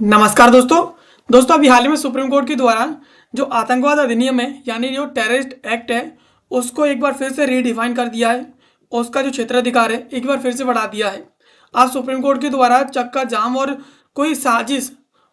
नमस्कार दोस्तों। अभी हाल ही में सुप्रीम कोर्ट के द्वारा जो आतंकवाद अधिनियम है यानी जो टेररिस्ट एक्ट है उसको एक बार फिर से रीडिफाइन कर दिया है। उसका जो क्षेत्राधिकार है एक बार फिर से बढ़ा दिया है। आज सुप्रीम कोर्ट के द्वारा चक्का जाम और कोई साजिश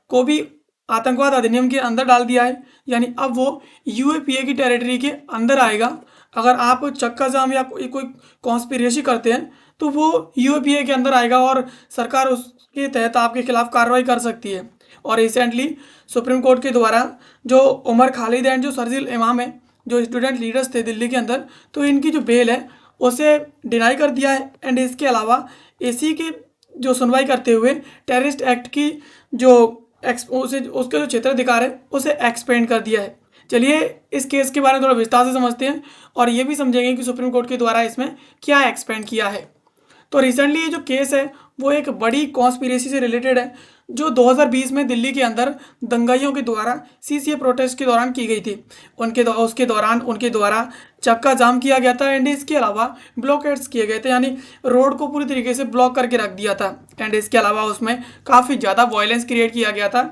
को भी आतंकवाद अधिनियम के अंदर डाल दिया है, यानी अब वो यूएपीए की टेरिटरी के अंदर आएगा। अगर आप चक्का जाम या कोई कॉन्स्पिरेसी करते हैं तो वो यूएपीए के अंदर आएगा और सरकार उसके तहत आपके खिलाफ कार्रवाई कर सकती है। और रिसेंटली सुप्रीम कोर्ट के द्वारा जो उमर खालिद एंड जो शर्जील इमाम है, जो स्टूडेंट लीडर्स थे दिल्ली के अंदर, तो इनकी जो बेल है उसे डिनाई कर दिया है। एंड इसके अलावा इसी की जो सुनवाई करते हुए टेररिस्ट एक्ट की जो उसके जो क्षेत्राधिकार है उसे एक्सपेंड कर दिया है। चलिए इस केस के बारे में थोड़ा विस्तार से समझते हैं और ये भी समझेंगे कि सुप्रीम कोर्ट के द्वारा इसमें क्या एक्सपेंड किया है। तो रिसेंटली ये जो केस है वो एक बड़ी कॉन्स्पिरेसी से रिलेटेड है जो 2020 में दिल्ली के अंदर दंगाइयों के द्वारा सीसीए प्रोटेस्ट के दौरान की गई थी। उसके दौरान उनके द्वारा चक्का जाम किया गया था एंड इसके अलावा ब्लॉकेट्स किए गए थे, यानी रोड को पूरी तरीके से ब्लॉक करके रख दिया था। एंड इसके अलावा उसमें काफ़ी ज़्यादा वायलेंस क्रिएट किया गया था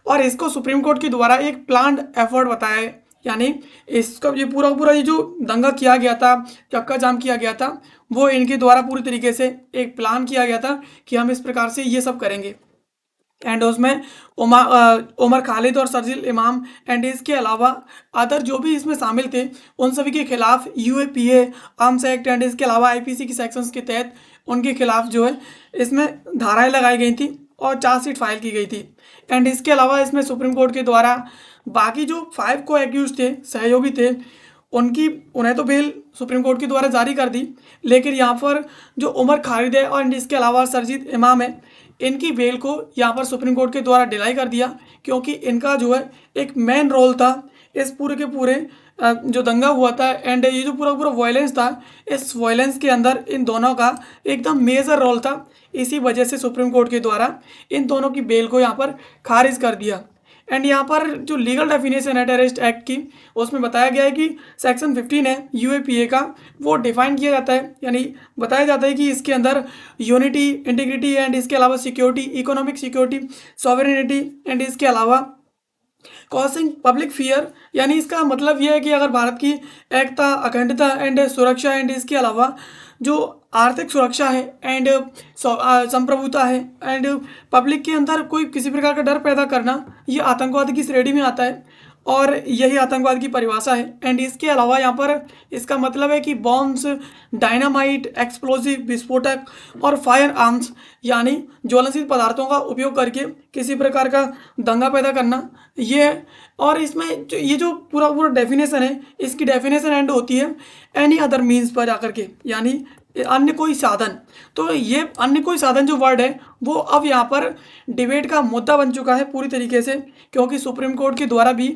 और इसको सुप्रीम कोर्ट के द्वारा एक प्लान्ड एफर्ट बताया है। यानी इसका ये पूरा पूरा ये जो दंगा किया गया था, चक्का जाम किया गया था, वो इनके द्वारा पूरी तरीके से एक प्लान किया गया था कि हम इस प्रकार से ये सब करेंगे। एंड उसमें उमर खालिद और शर्जील इमाम एंड इसके अलावा अदर जो भी इसमें शामिल थे उन सभी के खिलाफ यूएपीए आर्म्स एक्ट एंड इसके अलावा आईपीसी की सेक्शंस के तहत उनके खिलाफ जो है इसमें धाराएं लगाई गई थी और चार्जशीट फाइल की गई थी। एंड इसके अलावा इसमें सुप्रीम कोर्ट के द्वारा बाकी जो 5 को एक्यूज थे, सहयोगी थे, उन्हें तो बेल सुप्रीम कोर्ट के द्वारा जारी कर दी, लेकिन यहाँ पर जो उमर खालिद है और इसके अलावा सरजीत इमाम है इनकी बेल को यहाँ पर सुप्रीम कोर्ट के द्वारा डिनाई कर दिया, क्योंकि इनका जो है एक मेन रोल था इस पूरे के पूरे जो दंगा हुआ था एंड ये जो पूरा पूरा वायलेंस था, इस वायलेंस के अंदर इन दोनों का एकदम मेजर रोल था। इसी वजह से सुप्रीम कोर्ट के द्वारा इन दोनों की बेल को यहाँ पर खारिज कर दिया। एंड यहाँ पर जो लीगल डेफिनेशन है टेररिस्ट एक्ट की उसमें बताया गया है कि सेक्शन 15 है यूएपीए का, वो डिफाइन किया जाता है, यानी बताया जाता है कि इसके अंदर यूनिटी, इंटीग्रिटी एंड इसके अलावा security, economic security, sovereignty and इसके अलावा कॉजिंग पब्लिक फियर, यानी इसका मतलब यह है कि अगर भारत की एकता, अखंडता एंड सुरक्षा एंड इसके अलावा जो आर्थिक सुरक्षा है एंड संप्रभुता है एंड पब्लिक के अंदर कोई किसी प्रकार का डर पैदा करना, ये आतंकवाद की श्रेणी में आता है और यही आतंकवाद की परिभाषा है। एंड इसके अलावा यहाँ पर इसका मतलब है कि बॉम्ब्स, डायनामाइट, एक्सप्लोजिव, विस्फोटक और फायर आर्म्स यानी ज्वलनशील पदार्थों का उपयोग करके किसी प्रकार का दंगा पैदा करना, ये है। और इसमें ये जो पूरा पूरा डेफिनेशन है, इसकी डेफिनेशन एंड होती है एनी अदर मीन्स पर जाकर के, यानी अन्य कोई साधन। तो ये अन्य कोई साधन जो वर्ड है वो अब यहाँ पर डिबेट का मुद्दा बन चुका है पूरी तरीके से, क्योंकि सुप्रीम कोर्ट के द्वारा भी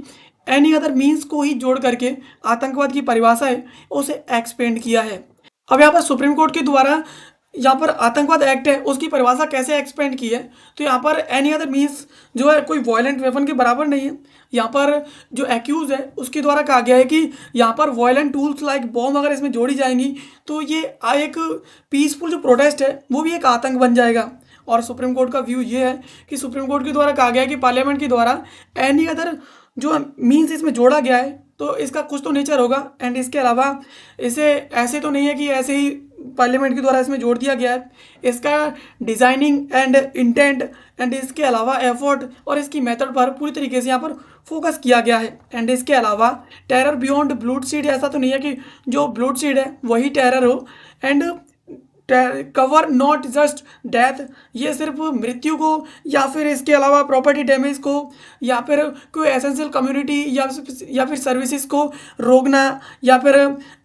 एनी अदर मीन्स को ही जोड़ करके आतंकवाद की परिभाषा है उसे एक्सपेंड किया है। अब यहाँ पर सुप्रीम कोर्ट के द्वारा यहाँ पर आतंकवाद एक्ट है उसकी परिभाषा कैसे एक्सपेंड की है, तो यहाँ पर एनी अदर मीन्स जो है कोई वायलेंट वेपन के बराबर नहीं है। यहाँ पर जो एक्यूज है उसके द्वारा कहा गया है कि यहाँ पर वायलेंट टूल्स लाइक बॉम्ब अगर इसमें जोड़ी जाएंगी तो ये एक पीसफुल जो प्रोटेस्ट है वो भी एक आतंक बन जाएगा। और सुप्रीम कोर्ट का व्यू ये है कि सुप्रीम कोर्ट के द्वारा कहा गया है कि पार्लियामेंट के द्वारा एनी अदर जो मीन्स इसमें जोड़ा गया है तो इसका कुछ तो नेचर होगा। एंड इसके अलावा इसे ऐसे तो नहीं है कि ऐसे ही पार्लियामेंट के द्वारा इसमें जोड़ दिया गया है, इसका डिज़ाइनिंग एंड इंटेंट एंड इसके अलावा एफर्ट और इसकी मेथड पर पूरी तरीके से यहाँ पर फोकस किया गया है। एंड इसके अलावा टेरर बियॉन्ड ब्लूडशीड, ऐसा तो नहीं है कि जो ब्लूडशीड है वही टेरर हो। And cover not just death, ये सिर्फ मृत्यु को या फिर इसके अलावा प्रॉपर्टी डैमेज को या फिर कोई एसेंशियल कम्युनिटी या फिर सर्विसेज को रोकना या फिर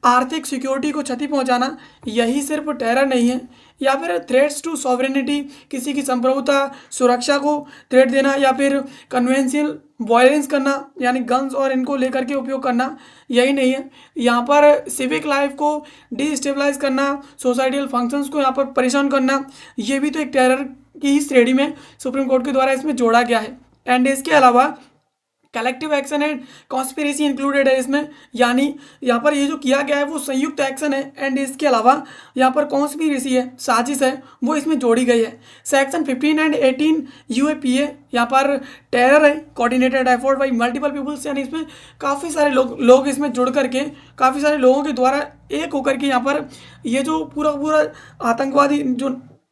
आर्थिक सिक्योरिटी को क्षति पहुंचाना, यही सिर्फ टेरर नहीं है। या फिर थ्रेट्स टू सॉवरेनिटी, किसी की संप्रभुता, सुरक्षा को थ्रेट देना या फिर कन्वेंशियल वायलेंस करना यानी गन्स और इनको लेकर के उपयोग करना, यही नहीं है। यहाँ पर सिविक लाइफ को डिस्टेबलाइज करना, सोसाइटल फंक्शंस को यहाँ पर परेशान करना, ये भी तो एक टेरर की ही श्रेणी में सुप्रीम कोर्ट के द्वारा इसमें जोड़ा गया है। एंड इसके अलावा collective action and conspiracy included है इसमें, यानी यहाँ पर ये जो किया गया है वो संयुक्त एक्शन है एंड इसके अलावा यहाँ पर कॉन्स्पिरेसी है, साजिश है, वो इसमें जोड़ी गई है। सेक्शन 15 एंड 18 यूएपीए यहाँ पर टेरर है, coordinated effort by multiple peoples, यानी इसमें काफ़ी सारे लोग इसमें जुड़ करके, काफ़ी सारे लोगों के द्वारा एक होकर के यहाँ पर ये जो पूरा पूरा आतंकवादी जो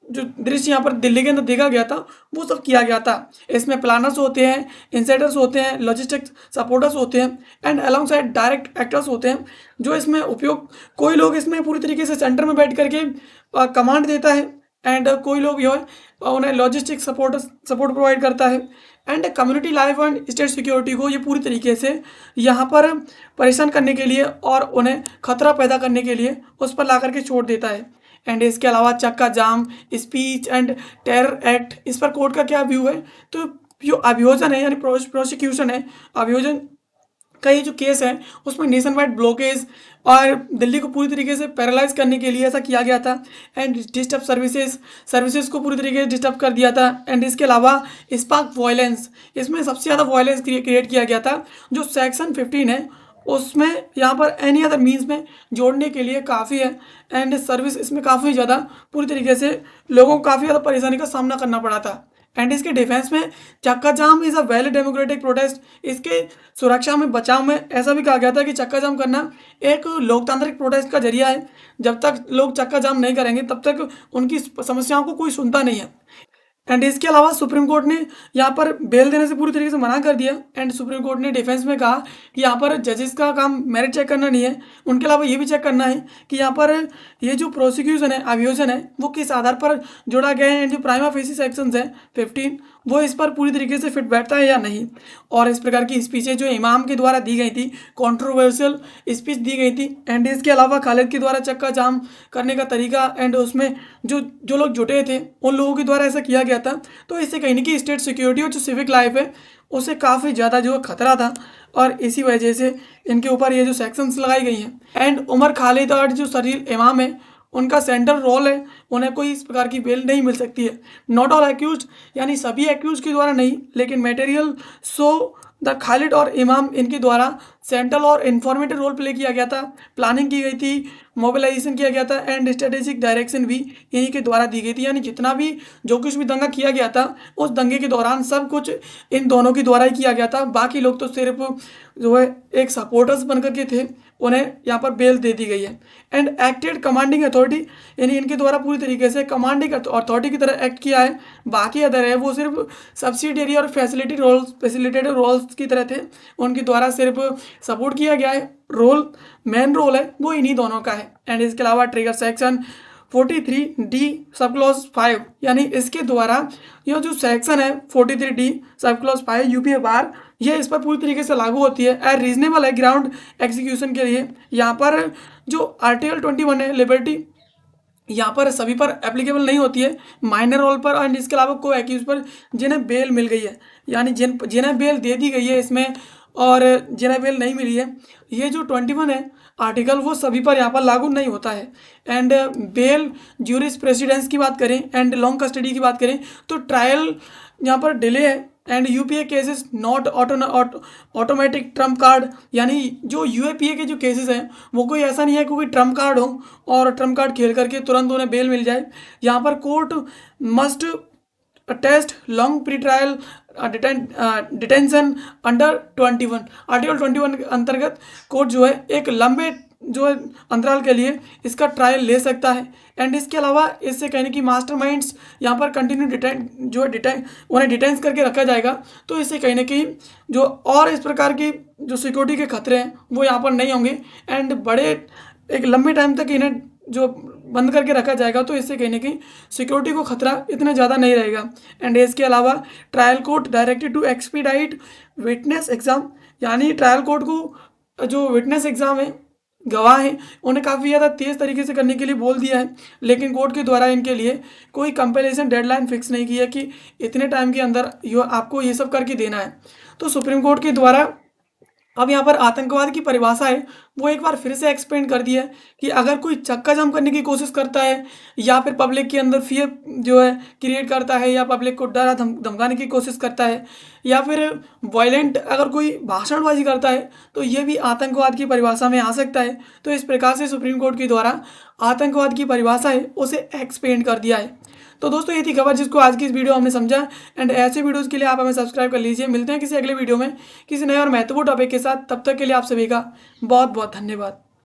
दृश्य यहाँ पर दिल्ली के अंदर देखा गया था वो सब किया गया था। इसमें प्लानर्स होते हैं, इंसाइडर्स होते हैं, लॉजिस्टिक सपोर्टर्स होते हैं and along side direct actors होते हैं जो इसमें उपयोग, कोई लोग इसमें पूरी तरीके से सेंटर में बैठ करके कमांड देता है एंड कोई लोग जो है उन्हें लॉजिस्टिक सपोर्ट प्रोवाइड करता है and community life and state security को ये पूरी तरीके से यहाँ पर परेशान करने के लिए और उन्हें खतरा पैदा करने के लिए उस पर ला करके छोड़ देता है। एंड इसके अलावा चक्का जाम, स्पीच एंड टेरर एक्ट, इस पर कोर्ट का क्या व्यू है, तो जो अभियोजन है यानी प्रोसिक्यूशन है, अभियोजन का ये जो केस है उसमें नेशन वाइड ब्लॉकेज और दिल्ली को पूरी तरीके से पैरालाइज करने के लिए ऐसा किया गया था एंड डिस्टर्ब सर्विसेज को पूरी तरीके से डिस्टर्ब कर दिया था। एंड इसके अलावा स्पार्क वायलेंस, इसमें सबसे ज़्यादा वायलेंस क्रिएट किया गया था। जो सेक्शन 15 है उसमें यहाँ पर एनी अदर मीन्स में जोड़ने के लिए काफ़ी है एंड सर्विस इसमें काफ़ी ज़्यादा पूरी तरीके से लोगों को काफ़ी ज़्यादा परेशानी का सामना करना पड़ा था। एंड इसके डिफेंस में chakka jam is a valid democratic protest, इसके सुरक्षा में बचाव में ऐसा भी कहा गया था कि चक्का जाम करना एक लोकतांत्रिक प्रोटेस्ट का जरिया है। जब तक लोग चक्का जाम नहीं करेंगे तब तक उनकी समस्याओं को कोई सुनता नहीं है। एंड इसके अलावा सुप्रीम कोर्ट ने यहाँ पर बेल देने से पूरी तरीके से मना कर दिया एंड सुप्रीम कोर्ट ने डिफेंस में कहा कि यहाँ पर जजेस का काम मेरिट चेक करना नहीं है, उनके अलावा ये भी चेक करना है कि यहाँ पर ये जो प्रोसिक्यूशन है, अभियोजन है, वो किस आधार पर जोड़ा गया है एंड जो प्राइमा फेसी सेक्शंस है 15 वो इस पर पूरी तरीके से फिट बैठता है या नहीं। और इस प्रकार की स्पीचें जो इमाम के द्वारा दी गई थी, कंट्रोवर्शियल स्पीच दी गई थी एंड इसके अलावा खालिद के द्वारा चक्का जाम करने का तरीका एंड उसमें जो लोग जुटे थे उन लोगों के द्वारा ऐसा किया गया था। तो इससे कहीं ना कहीं स्टेट सिक्योरिटी और जो सिविक लाइफ है उसे काफ़ी ज़्यादा जो खतरा था और इसी वजह से इनके ऊपर ये जो सेक्शंस लगाई गई हैं। एंड उमर खालिद और जो शरीर इमाम है उनका सेंट्रल रोल है, उन्हें कोई इस प्रकार की बेल नहीं मिल सकती है। नॉट ऑल एक्यूज, यानी सभी एक्यूज के द्वारा नहीं, लेकिन मटेरियल सो द खालिद और इमाम इनके द्वारा सेंट्रल और इन्फॉर्मेटिव रोल प्ले किया गया था, प्लानिंग की गई थी, मोबिलाइजेशन किया गया था एंड स्ट्रेटेजिक डायरेक्शन भी इन्हीं के द्वारा दी गई थी। यानी जितना भी जो कुछ भी दंगा किया गया था उस दंगे के दौरान सब कुछ इन दोनों के द्वारा ही किया गया था। बाकी लोग तो सिर्फ जो है एक सपोर्टर्स बनकर के थे, उन्हें यहाँ पर बेल दे दी गई है। एंड एक्टेड कमांडिंग अथॉरिटी, यानी इनके द्वारा पूरी तरीके से कमांडिंग अथॉरिटी की तरह एक्ट किया है। बाकी अदर है वो सिर्फ सब्सिडियरी और फैसिलिटेटिव रोल्स की तरह थे, उनके द्वारा सिर्फ सपोर्ट किया गया है। रोल मेन रोल है वो इन्हीं दोनों का है। एंड इसके अलावा trigger section 43D sub clause 5, यानी इसके द्वारा यह जो सेक्शन है 43D सब क्लॉज 5 यूपीए बार, ये इस पर पूरी तरीके से लागू होती है एंड रीजनेबल है ग्राउंड एग्जीक्यूशन के लिए। यहाँ पर जो आर्टिकल 21 है लिबर्टी, यहाँ पर सभी पर एप्लीकेबल नहीं होती है, माइनर रोल पर और इसके अलावा को एक्यूज पर जिन्हें बेल मिल गई है, यानी जिन्हें बेल दे दी गई है इसमें और जिन्हें बेल नहीं मिली है, ये जो 21 है आर्टिकल वो सभी पर यहाँ पर लागू नहीं होता है। एंड बेल ज्यूरिस प्रेसिडेंस की बात करें एंड लॉन्ग कस्टडी की बात करें तो ट्रायल यहाँ पर डिले है and UPA cases not automatic Trump card, यानी जो यूएपीए के जो केसेस हैं वो कोई ऐसा नहीं है कि कोई ट्रम्प कार्ड हो और ट्रम्प कार्ड खेल करके तुरंत उन्हें बेल मिल जाए। यहाँ पर court must test long pre trial detention under 21, article 21 के अंतर्गत कोर्ट जो है एक लंबे जो है अंतराल के लिए इसका ट्रायल ले सकता है। एंड इसके अलावा इससे कहने की मास्टरमाइंड्स यहाँ पर कंटिन्यू उन्हें डिटेंस करके रखा जाएगा, तो इससे कहीं ना कहीं जो और इस प्रकार की जो सिक्योरिटी के खतरे हैं वो यहाँ पर नहीं होंगे एंड बड़े एक लंबे टाइम तक इन्हें जो बंद करके रखा जाएगा, तो इससे कहीं ना कहीं सिक्योरिटी को खतरा इतना ज़्यादा नहीं रहेगा। एंड इसके अलावा trial court directed to expedite witness exam, यानी ट्रायल कोर्ट को जो विटनेस एग्ज़ाम है, गवाह हैं, उन्हें काफ़ी ज़्यादा तेज़ तरीके से करने के लिए बोल दिया है, लेकिन कोर्ट के द्वारा इनके लिए कोई कंपेलेशन डेडलाइन फिक्स नहीं की है कि इतने टाइम के अंदर आपको ये सब करके देना है। तो सुप्रीम कोर्ट के द्वारा अब यहाँ पर आतंकवाद की परिभाषा है वो एक बार फिर से एक्सपेंड कर दी है कि अगर कोई चक्का जाम करने की कोशिश करता है या फिर पब्लिक के अंदर फियर जो है क्रिएट करता है या पब्लिक को डरा धमकाने की कोशिश करता है या फिर वायलेंट अगर कोई भाषणबाजी करता है तो ये भी आतंकवाद की परिभाषा में आ सकता है। तो इस प्रकार से सुप्रीम कोर्ट के द्वारा आतंकवाद की परिभाषा है उसे एक्सपेंड कर दिया है। तो दोस्तों ये थी खबर जिसको आज की इस वीडियो हमने समझा। एंड ऐसे वीडियोस के लिए आप हमें सब्सक्राइब कर लीजिए। मिलते हैं किसी अगले वीडियो में किसी नए और महत्वपूर्ण टॉपिक के साथ। तब तक के लिए आप सभी का बहुत बहुत धन्यवाद।